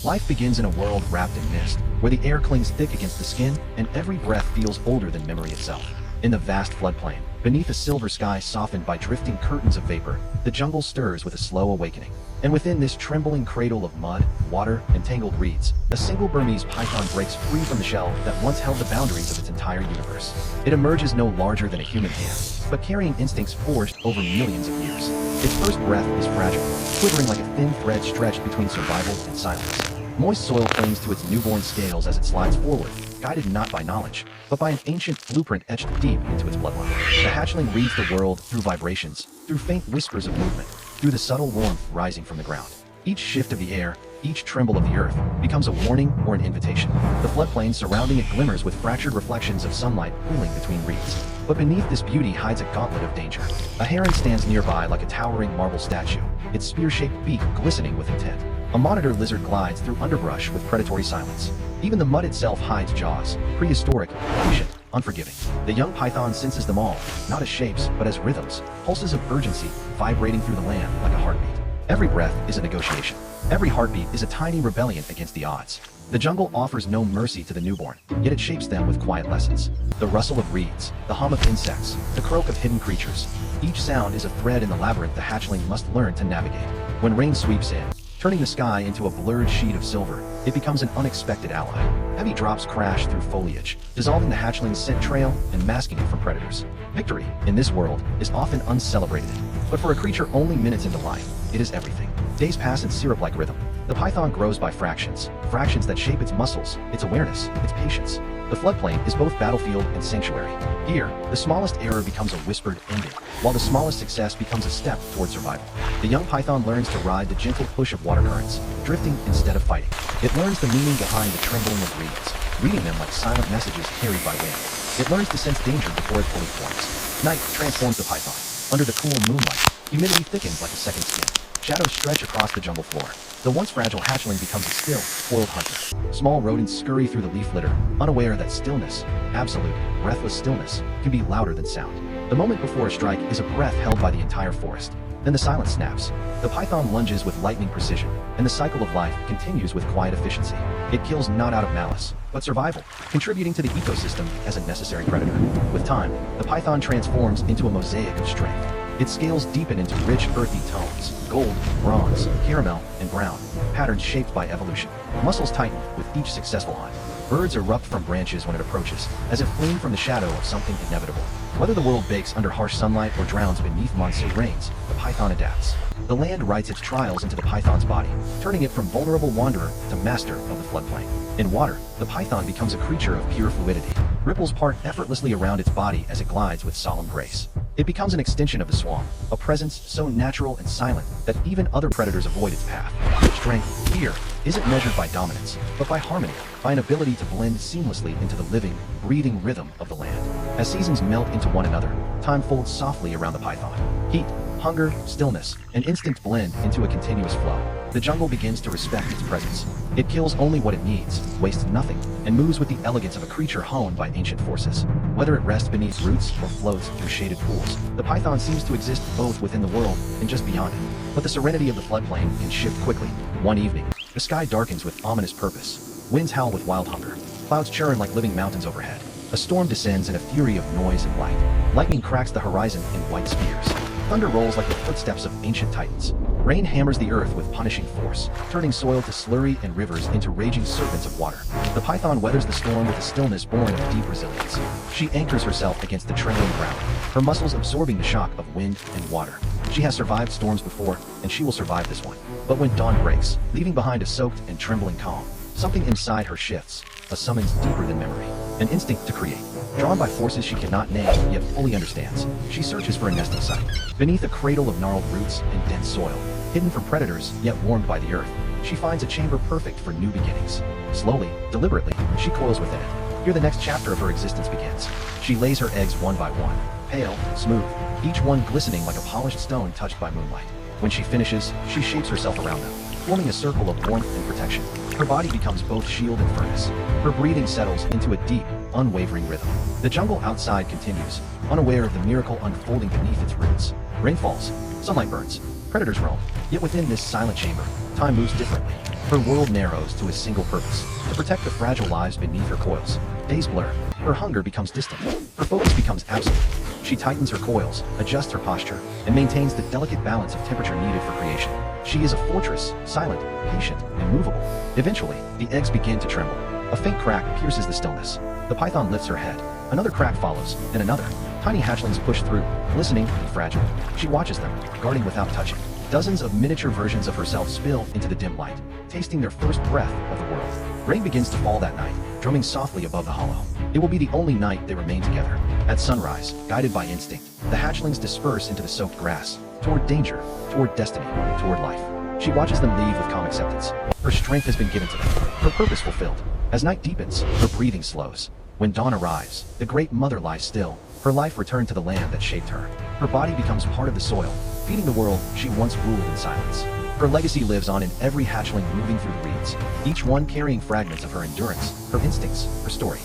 Life begins in a world wrapped in mist, where the air clings thick against the skin and every breath feels older than memory itself. In the vast floodplain, beneath a silver sky softened by drifting curtains of vapor, the jungle stirs with a slow awakening. And within this trembling cradle of mud, water, and tangled reeds, a single Burmese python breaks free from the shell that once held the boundaries of its entire universe. It emerges no larger than a human hand, but carrying instincts forged over millions of years. Its first breath is fragile, quivering like a thin thread stretched between survival and silence. Moist soil clings to its newborn scales as it slides forward, guided not by knowledge, but by an ancient blueprint etched deep into its bloodline. The hatchling reads the world through vibrations, through faint whispers of movement, through the subtle warmth rising from the ground. Each shift of the air, each tremble of the earth, becomes a warning or an invitation. The floodplain surrounding it glimmers with fractured reflections of sunlight pooling between reeds. But beneath this beauty hides a gauntlet of danger. A heron stands nearby like a towering marble statue, its spear-shaped beak glistening with intent. A monitor lizard glides through underbrush with predatory silence. Even the mud itself hides jaws, prehistoric, patient, unforgiving. The young python senses them all, not as shapes, but as rhythms, pulses of urgency, vibrating through the land like a heartbeat. Every breath is a negotiation. Every heartbeat is a tiny rebellion against the odds. The jungle offers no mercy to the newborn, yet it shapes them with quiet lessons. The rustle of reeds, the hum of insects, the croak of hidden creatures. Each sound is a thread in the labyrinth the hatchling must learn to navigate. When rain sweeps in, turning the sky into a blurred sheet of silver, it becomes an unexpected ally. Heavy drops crash through foliage, dissolving the hatchling's scent trail and masking it from predators. Victory, in this world, is often uncelebrated. But for a creature only minutes into life, it is everything. Days pass in syrup-like rhythm. The python grows by fractions, fractions that shape its muscles, its awareness, its patience. The floodplain is both battlefield and sanctuary. Here, the smallest error becomes a whispered ending, while the smallest success becomes a step toward survival. The young python learns to ride the gentle push of water currents, drifting instead of fighting. It learns the meaning behind the trembling of reeds, reading them like silent messages carried by wind. It learns to sense danger before it fully forms. Night transforms the python. Under the cool moonlight, humidity thickens like a second skin. Shadows stretch across the jungle floor. The once fragile hatchling becomes a still, foiled hunter. Small rodents scurry through the leaf litter, unaware that stillness, absolute, breathless stillness, can be louder than sound. The moment before a strike is a breath held by the entire forest. Then the silence snaps. The python lunges with lightning precision, and the cycle of life continues with quiet efficiency. It kills not out of malice, but survival, contributing to the ecosystem as a necessary predator. With time, the python transforms into a mosaic of strength. Its scales deepen into rich, earthy tones, gold, bronze, caramel, and brown, patterns shaped by evolution. Muscles tighten with each successful hunt. Birds erupt from branches when it approaches, as if fleeing from the shadow of something inevitable. Whether the world bakes under harsh sunlight or drowns beneath monsoon rains, the python adapts. The land writes its trials into the python's body, turning it from vulnerable wanderer to master of the floodplain. In water, the python becomes a creature of pure fluidity. Ripples part effortlessly around its body as it glides with solemn grace. It becomes an extension of the swamp, a presence so natural and silent that even other predators avoid its path. Strength, here, isn't measured by dominance, but by harmony, by an ability to blend seamlessly into the living, breathing rhythm of the land. As seasons melt into one another, time folds softly around the python. Heat, hunger, stillness, and instinct blend into a continuous flow. The jungle begins to respect its presence. It kills only what it needs, wastes nothing, and moves with the elegance of a creature honed by ancient forces. Whether it rests beneath roots or floats through shaded pools, the python seems to exist both within the world and just beyond it. But the serenity of the floodplain can shift quickly. One evening, the sky darkens with ominous purpose. Winds howl with wild hunger. Clouds churn like living mountains overhead. A storm descends in a fury of noise and light. Lightning cracks the horizon in white spears. Thunder rolls like the footsteps of ancient titans. Rain hammers the earth with punishing force, turning soil to slurry and rivers into raging serpents of water. The python weathers the storm with a stillness born of deep resilience. She anchors herself against the trembling ground, her muscles absorbing the shock of wind and water. She has survived storms before, and she will survive this one. But when dawn breaks, leaving behind a soaked and trembling calm, something inside her shifts, a summons deeper than memory, an instinct to create. Drawn by forces she cannot name, yet fully understands, she searches for a nesting site. Beneath a cradle of gnarled roots and dense soil, hidden from predators, yet warmed by the earth, she finds a chamber perfect for new beginnings. Slowly, deliberately, she coils within it. Here the next chapter of her existence begins. She lays her eggs one by one, pale, smooth, each one glistening like a polished stone touched by moonlight. When she finishes, she shapes herself around them, forming a circle of warmth and protection. Her body becomes both shield and furnace. Her breathing settles into a deep, unwavering rhythm. The jungle outside continues, unaware of the miracle unfolding beneath its roots. Rain falls, sunlight burns, predators roam. Yet within this silent chamber, time moves differently. Her world narrows to a single purpose: to protect the fragile lives beneath her coils. Days blur. Her hunger becomes distant. Her focus becomes absolute. She tightens her coils, adjusts her posture, and maintains the delicate balance of temperature needed for creation. She is a fortress, silent, patient, and movable. Eventually, the eggs begin to tremble. A faint crack pierces the stillness. The python lifts her head. Another crack follows, and another. Tiny hatchlings push through, glistening and fragile. She watches them, guarding without touching. Dozens of miniature versions of herself spill into the dim light, tasting their first breath of the world. Rain begins to fall that night, drumming softly above the hollow. It will be the only night they remain together. At sunrise, guided by instinct, the hatchlings disperse into the soaked grass, toward danger, toward destiny, toward life. She watches them leave with calm acceptance. Her strength has been given to them, her purpose fulfilled. As night deepens, her breathing slows. When dawn arrives, the great mother lies still, her life returned to the land that shaped her. Her body becomes part of the soil, feeding the world she once ruled in silence. Her legacy lives on in every hatchling moving through the reeds, each one carrying fragments of her endurance, her instincts, her story.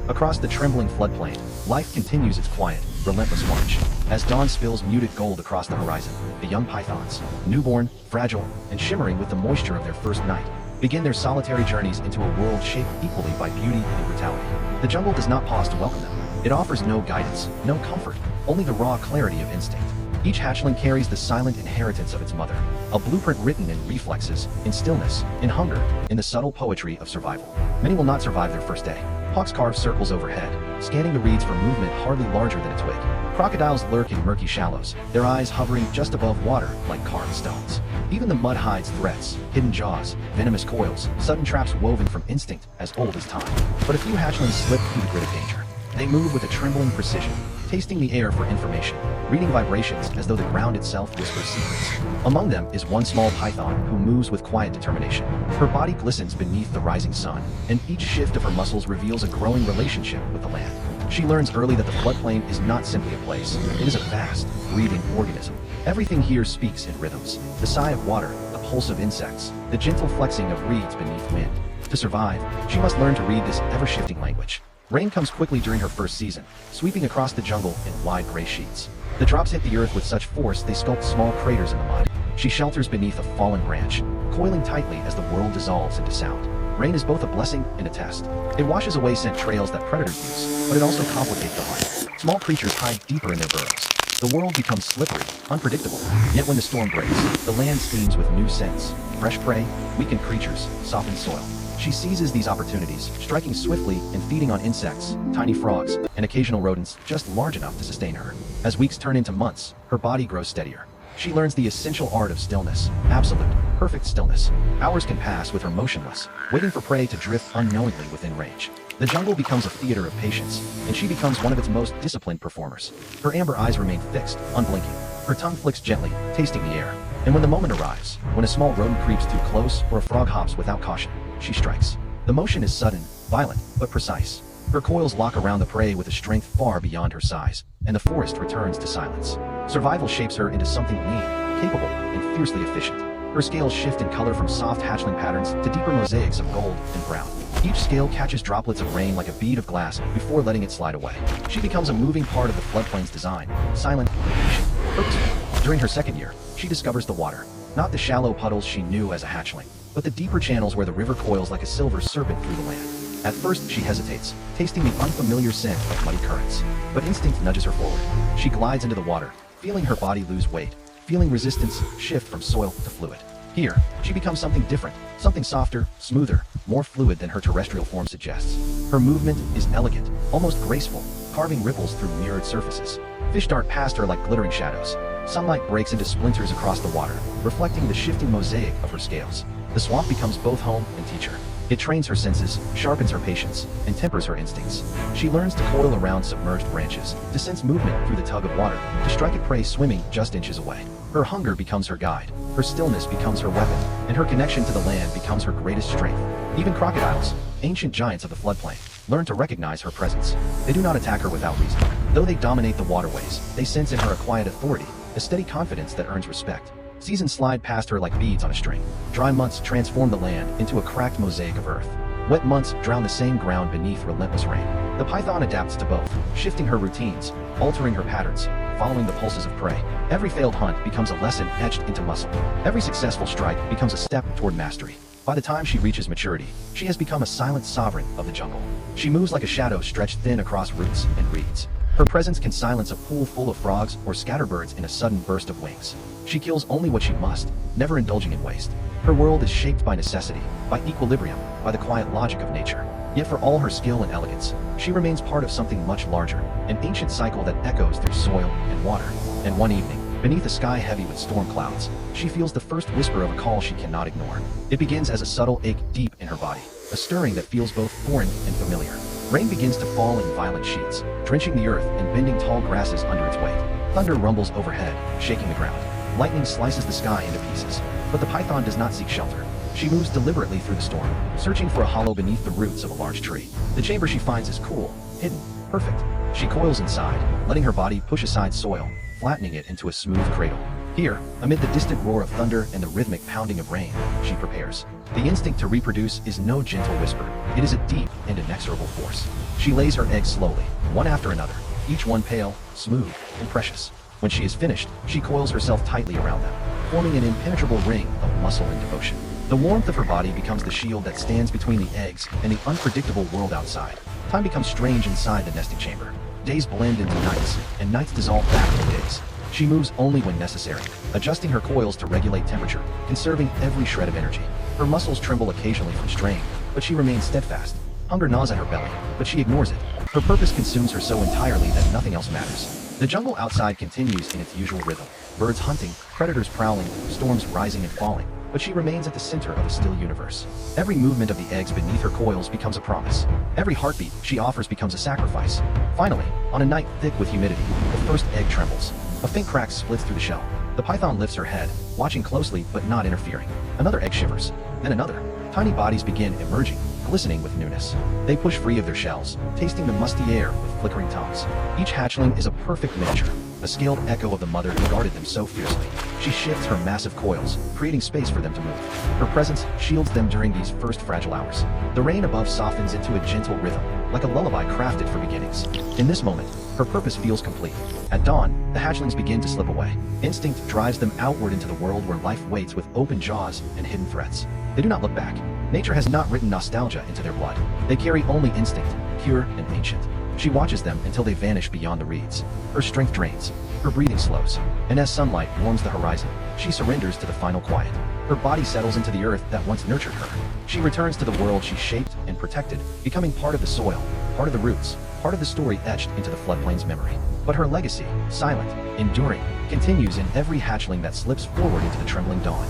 Across the trembling floodplain, life continues its quiet, relentless march. As dawn spills muted gold across the horizon, the young pythons, newborn, fragile, and shimmering with the moisture of their first night, begin their solitary journeys into a world shaped equally by beauty and brutality. The jungle does not pause to welcome them. It offers no guidance, no comfort, only the raw clarity of instinct. Each hatchling carries the silent inheritance of its mother, a blueprint written in reflexes, in stillness, in hunger, in the subtle poetry of survival. Many will not survive their first day. Hawks carve circles overhead, scanning the reeds for movement hardly larger than a twig. Crocodiles lurk in murky shallows, their eyes hovering just above water like carved stones. Even the mud hides threats, hidden jaws, venomous coils, sudden traps woven from instinct as old as time. But a few hatchlings slip through the grid of danger. They move with a trembling precision, tasting the air for information, reading vibrations as though the ground itself whispers secrets. Among them is one small python who moves with quiet determination. Her body glistens beneath the rising sun, and each shift of her muscles reveals a growing relationship with the land. She learns early that the floodplain is not simply a place, it is a vast, breathing organism. Everything here speaks in rhythms: the sigh of water, the pulse of insects, the gentle flexing of reeds beneath wind. To survive, she must learn to read this ever-shifting language. Rain comes quickly during her first season, sweeping across the jungle in wide gray sheets. The drops hit the earth with such force they sculpt small craters in the mud. She shelters beneath a fallen branch, coiling tightly as the world dissolves into sound. Rain is both a blessing and a test. It washes away scent trails that predators use, but it also complicates the hunt. Small creatures hide deeper in their burrows. The world becomes slippery, unpredictable. Yet when the storm breaks, the land steams with new scents: fresh prey, weakened creatures, softened soil. She seizes these opportunities, striking swiftly and feeding on insects, tiny frogs, and occasional rodents just large enough to sustain her. As weeks turn into months, her body grows steadier. She learns the essential art of stillness, absolute, perfect stillness. Hours can pass with her motionless, waiting for prey to drift unknowingly within range. The jungle becomes a theater of patience, and she becomes one of its most disciplined performers. Her amber eyes remain fixed, unblinking. Her tongue flicks gently, tasting the air. And when the moment arrives, when a small rodent creeps too close or a frog hops without caution, she strikes. The motion is sudden, violent, but precise. Her coils lock around the prey with a strength far beyond her size, and the forest returns to silence. Survival shapes her into something lean, capable, and fiercely efficient. Her scales shift in color from soft hatchling patterns to deeper mosaics of gold and brown. Each scale catches droplets of rain like a bead of glass before letting it slide away. She becomes a moving part of the floodplain's design, silent, patient, purposeful. During her second year, she discovers the water. Not the shallow puddles she knew as a hatchling, but the deeper channels where the river coils like a silver serpent through the land. At first, she hesitates, tasting the unfamiliar scent of muddy currents. But instinct nudges her forward. She glides into the water, feeling her body lose weight, feeling resistance shift from soil to fluid. Here, she becomes something different, something softer, smoother, more fluid than her terrestrial form suggests. Her movement is elegant, almost graceful, carving ripples through mirrored surfaces. Fish dart past her like glittering shadows. Sunlight breaks into splinters across the water, reflecting the shifting mosaic of her scales. The swamp becomes both home and teacher. It trains her senses, sharpens her patience, and tempers her instincts. She learns to coil around submerged branches, to sense movement through the tug of water, to strike at prey swimming just inches away. Her hunger becomes her guide, her stillness becomes her weapon, and her connection to the land becomes her greatest strength. Even crocodiles, ancient giants of the floodplain, learn to recognize her presence. They do not attack her without reason. Though they dominate the waterways, they sense in her a quiet authority, a steady confidence that earns respect. Seasons slide past her like beads on a string. Dry months transform the land into a cracked mosaic of earth. Wet months drown the same ground beneath relentless rain. The python adapts to both, shifting her routines, altering her patterns, following the pulses of prey. Every failed hunt becomes a lesson etched into muscle. Every successful strike becomes a step toward mastery. By the time she reaches maturity, she has become a silent sovereign of the jungle. She moves like a shadow stretched thin across roots and reeds. Her presence can silence a pool full of frogs or scatter birds in a sudden burst of wings. She kills only what she must, never indulging in waste. Her world is shaped by necessity, by equilibrium, by the quiet logic of nature. Yet for all her skill and elegance, she remains part of something much larger, an ancient cycle that echoes through soil and water. And one evening, beneath a sky heavy with storm clouds, she feels the first whisper of a call she cannot ignore. It begins as a subtle ache deep in her body, a stirring that feels both foreign and familiar. Rain begins to fall in violent sheets, drenching the earth and bending tall grasses under its weight. Thunder rumbles overhead, shaking the ground. Lightning slices the sky into pieces. But the python does not seek shelter. She moves deliberately through the storm, searching for a hollow beneath the roots of a large tree. The chamber she finds is cool, hidden, perfect. She coils inside, letting her body push aside soil, flattening it into a smooth cradle. Here, amid the distant roar of thunder and the rhythmic pounding of rain, she prepares. The instinct to reproduce is no gentle whisper. It is a deep and inexorable force. She lays her eggs slowly, one after another, each one pale, smooth, and precious. When she is finished, she coils herself tightly around them, forming an impenetrable ring of muscle and devotion. The warmth of her body becomes the shield that stands between the eggs and the unpredictable world outside. Time becomes strange inside the nesting chamber. Days blend into nights, and nights dissolve back into days. She moves only when necessary, adjusting her coils to regulate temperature, conserving every shred of energy. Her muscles tremble occasionally from strain, but she remains steadfast. Hunger gnaws at her belly, but she ignores it. Her purpose consumes her so entirely that nothing else matters. The jungle outside continues in its usual rhythm. Birds hunting, predators prowling, storms rising and falling, but she remains at the center of a still universe. Every movement of the eggs beneath her coils becomes a promise. Every heartbeat she offers becomes a sacrifice. Finally, on a night thick with humidity, the first egg trembles. A faint crack splits through the shell. The python lifts her head, watching closely but not interfering. Another egg shivers, then another. Tiny bodies begin emerging, glistening with newness. They push free of their shells, tasting the musty air with flickering tongues. Each hatchling is a perfect miniature, a scaled echo of the mother who guarded them so fiercely. She shifts her massive coils, creating space for them to move. Her presence shields them during these first fragile hours. The rain above softens into a gentle rhythm, like a lullaby crafted for beginnings. In this moment, her purpose feels complete. At dawn, the hatchlings begin to slip away. Instinct drives them outward into the world where life waits with open jaws and hidden threats. They do not look back. Nature has not written nostalgia into their blood. They carry only instinct, pure and ancient. She watches them until they vanish beyond the reeds. Her strength drains, her breathing slows, and as sunlight warms the horizon, she surrenders to the final quiet. Her body settles into the earth that once nurtured her. She returns to the world she shaped and protected, becoming part of the soil, part of the roots, part of the story etched into the floodplain's memory. But her legacy, silent, enduring, continues in every hatchling that slips forward into the trembling dawn.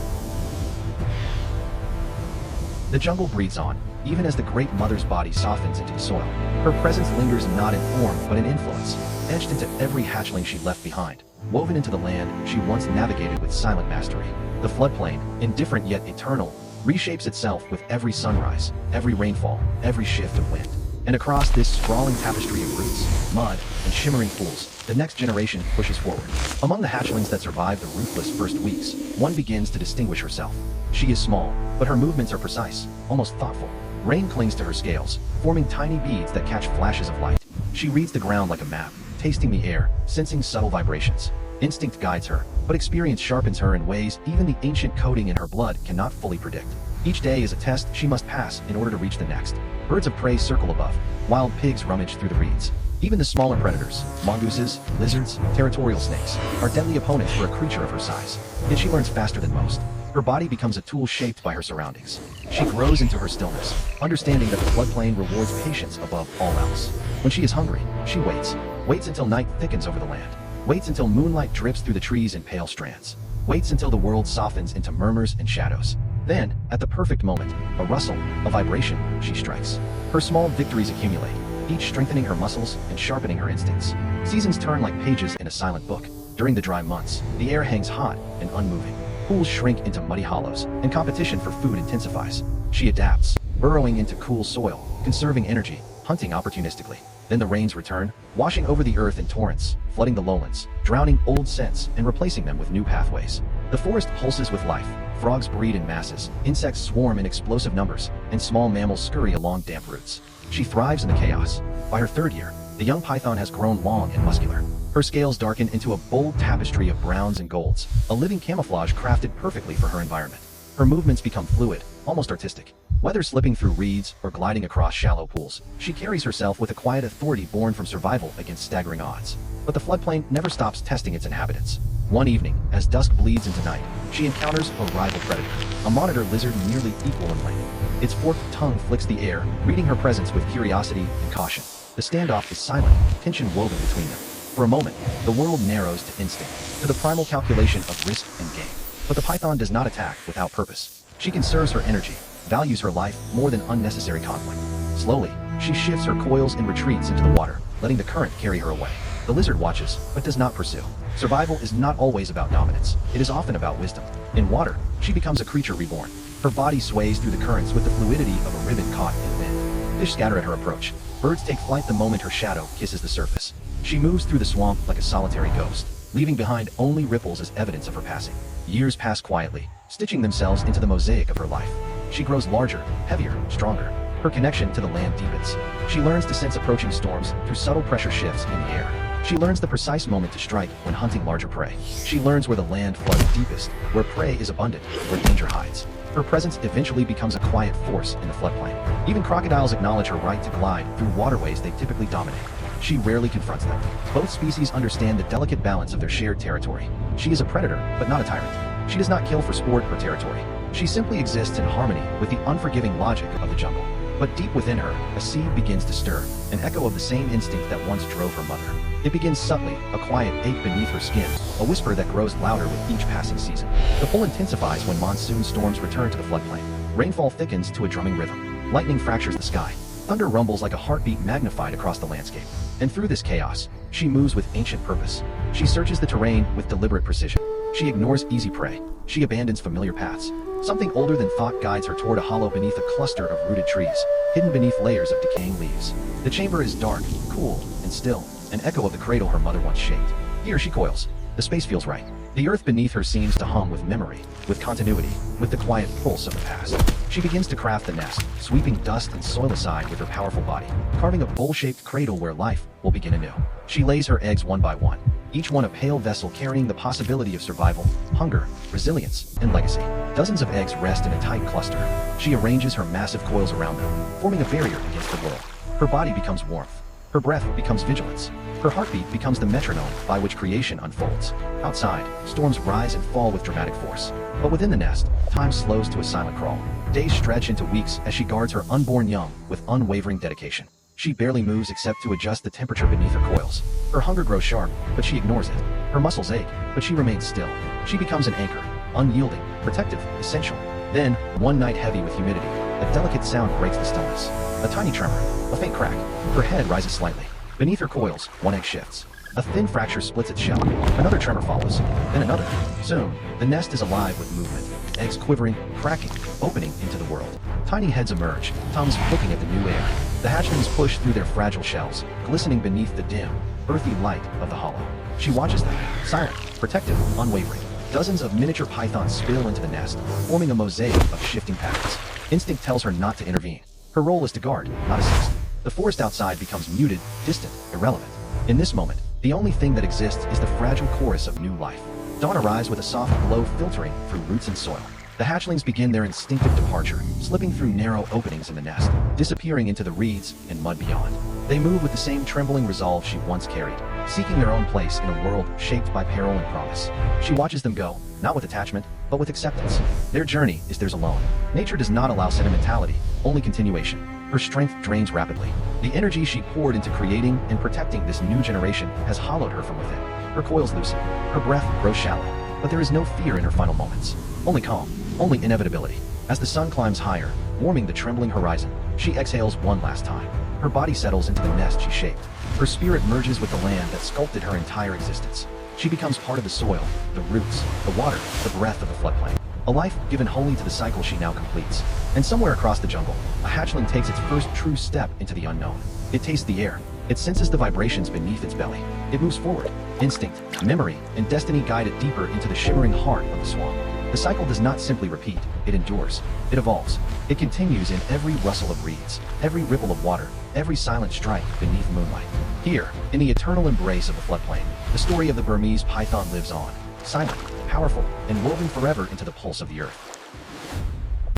The jungle breathes on, even as the great mother's body softens into the soil. Her presence lingers not in form, but in influence, etched into every hatchling she left behind, woven into the land she once navigated with silent mastery. The floodplain, indifferent yet eternal, reshapes itself with every sunrise, every rainfall, every shift of wind. And across this sprawling tapestry of roots, mud, and shimmering pools, the next generation pushes forward. Among the hatchlings that survive the ruthless first weeks, one begins to distinguish herself. She is small, but her movements are precise, almost thoughtful. Rain clings to her scales, forming tiny beads that catch flashes of light. She reads the ground like a map, tasting the air, sensing subtle vibrations. Instinct guides her, but experience sharpens her in ways even the ancient coding in her blood cannot fully predict. Each day is a test she must pass in order to reach the next. Birds of prey circle above, wild pigs rummage through the reeds. Even the smaller predators, mongooses, lizards, territorial snakes, are deadly opponents for a creature of her size. Yet she learns faster than most. Her body becomes a tool shaped by her surroundings. She grows into her stillness, understanding that the floodplain rewards patience above all else. When she is hungry, she waits until night thickens over the land, waits until moonlight drips through the trees in pale strands, waits until the world softens into murmurs and shadows. Then, at the perfect moment, a rustle, a vibration, she strikes. Her small victories accumulate, each strengthening her muscles and sharpening her instincts. Seasons turn like pages in a silent book. During the dry months, the air hangs hot and unmoving. Pools shrink into muddy hollows, and competition for food intensifies. She adapts, burrowing into cool soil, conserving energy, hunting opportunistically. Then the rains return, washing over the earth in torrents, flooding the lowlands, drowning old scents and replacing them with new pathways. The forest pulses with life. Frogs breed in masses, insects swarm in explosive numbers, and small mammals scurry along damp roots. She thrives in the chaos. By her third year, The young python has grown long and muscular. Her scales darken into a bold tapestry of browns and golds, a living camouflage crafted perfectly for her environment. Her movements become fluid, almost artistic. Whether slipping through reeds or gliding across shallow pools, she carries herself with a quiet authority born from survival against staggering odds. But the floodplain never stops testing its inhabitants. One evening, as dusk bleeds into night, she encounters a rival predator, a monitor lizard nearly equal in length. Its forked tongue flicks the air, reading her presence with curiosity and caution. The standoff is silent, tension woven between them. For a moment, the world narrows to instinct, to the primal calculation of risk and gain. But the python does not attack without purpose. She conserves her energy, values her life more than unnecessary conflict. Slowly, she shifts her coils and retreats into the water, letting the current carry her away. The lizard watches, but does not pursue. Survival is not always about dominance. It is often about wisdom. In water, she becomes a creature reborn. Her body sways through the currents with the fluidity of a ribbon caught in wind. Fish scatter at her approach. Birds take flight the moment her shadow kisses the surface. She moves through the swamp like a solitary ghost, leaving behind only ripples as evidence of her passing. Years pass quietly, stitching themselves into the mosaic of her life. She grows larger, heavier, stronger. Her connection to the land deepens. She learns to sense approaching storms through subtle pressure shifts in the air. She learns the precise moment to strike when hunting larger prey. She learns where the land floods deepest, where prey is abundant, where danger hides. Her presence eventually becomes a quiet force in the floodplain. Even crocodiles acknowledge her right to glide through waterways they typically dominate. She rarely confronts them. Both species understand the delicate balance of their shared territory. She is a predator, but not a tyrant. She does not kill for sport or territory. She simply exists in harmony with the unforgiving logic of the jungle. But deep within her, a seed begins to stir, an echo of the same instinct that once drove her mother. It begins subtly, a quiet ache beneath her skin, a whisper that grows louder with each passing season. The pull intensifies when monsoon storms return to the floodplain. Rainfall thickens to a drumming rhythm. Lightning fractures the sky. Thunder rumbles like a heartbeat magnified across the landscape. And through this chaos, she moves with ancient purpose. She searches the terrain with deliberate precision. She ignores easy prey. She abandons familiar paths. Something older than thought guides her toward a hollow beneath a cluster of rooted trees, hidden beneath layers of decaying leaves. The chamber is dark, cool, and still, an echo of the cradle her mother once shaped. Here she coils. The space feels right. The earth beneath her seems to hum with memory, with continuity, with the quiet pulse of the past. She begins to craft the nest, sweeping dust and soil aside with her powerful body, carving a bowl-shaped cradle where life will begin anew. She lays her eggs one by one, each one a pale vessel carrying the possibility of survival, hunger, resilience, and legacy. Dozens of eggs rest in a tight cluster. She arranges her massive coils around them, forming a barrier against the world. Her body becomes warmth. Her breath becomes vigilance. Her heartbeat becomes the metronome by which creation unfolds. Outside, storms rise and fall with dramatic force. But within the nest, time slows to a silent crawl. Days stretch into weeks as she guards her unborn young with unwavering dedication. She barely moves except to adjust the temperature beneath her coils. Her hunger grows sharp, but she ignores it. Her muscles ache, but she remains still. She becomes an anchor, unyielding, protective, essential. Then, one night heavy with humidity, a delicate sound breaks the stillness. A tiny tremor, a faint crack. Her head rises slightly. Beneath her coils, one egg shifts. A thin fracture splits its shell. Another tremor follows, then another. Soon, the nest is alive with movement. Eggs quivering, cracking, opening into the world. Tiny heads emerge, tongues flicking at the new air. The hatchlings push through their fragile shells, glistening beneath the dim, earthy light of the hollow. She watches them, silent, protective, unwavering. Dozens of miniature pythons spill into the nest, forming a mosaic of shifting patterns. Instinct tells her not to intervene. Her role is to guard, not assist. The forest outside becomes muted, distant, irrelevant. In this moment, the only thing that exists is the fragile chorus of new life. Dawn arrives with a soft glow filtering through roots and soil. The hatchlings begin their instinctive departure, slipping through narrow openings in the nest, disappearing into the reeds and mud beyond. They move with the same trembling resolve she once carried, seeking their own place in a world shaped by peril and promise. She watches them go, not with attachment, but with acceptance. Their journey is theirs alone. Nature does not allow sentimentality, only continuation. Her strength drains rapidly. The energy she poured into creating and protecting this new generation has hollowed her from within. Her coils loosen. Her breath grows shallow. But there is no fear in her final moments. Only calm. Only inevitability. As the sun climbs higher, warming the trembling horizon, she exhales one last time. Her body settles into the nest she shaped. Her spirit merges with the land that sculpted her entire existence. She becomes part of the soil, the roots, the water, the breath of the floodplain. A life given wholly to the cycle she now completes. And somewhere across the jungle, a hatchling takes its first true step into the unknown. It tastes the air. It senses the vibrations beneath its belly. It moves forward. Instinct, memory, and destiny guide it deeper into the shimmering heart of the swamp. The cycle does not simply repeat, it endures. It evolves. It continues in every rustle of reeds, every ripple of water, every silent strike beneath moonlight. Here, in the eternal embrace of the floodplain, the story of the Burmese python lives on, silent, powerful, and woven forever into the pulse of the earth.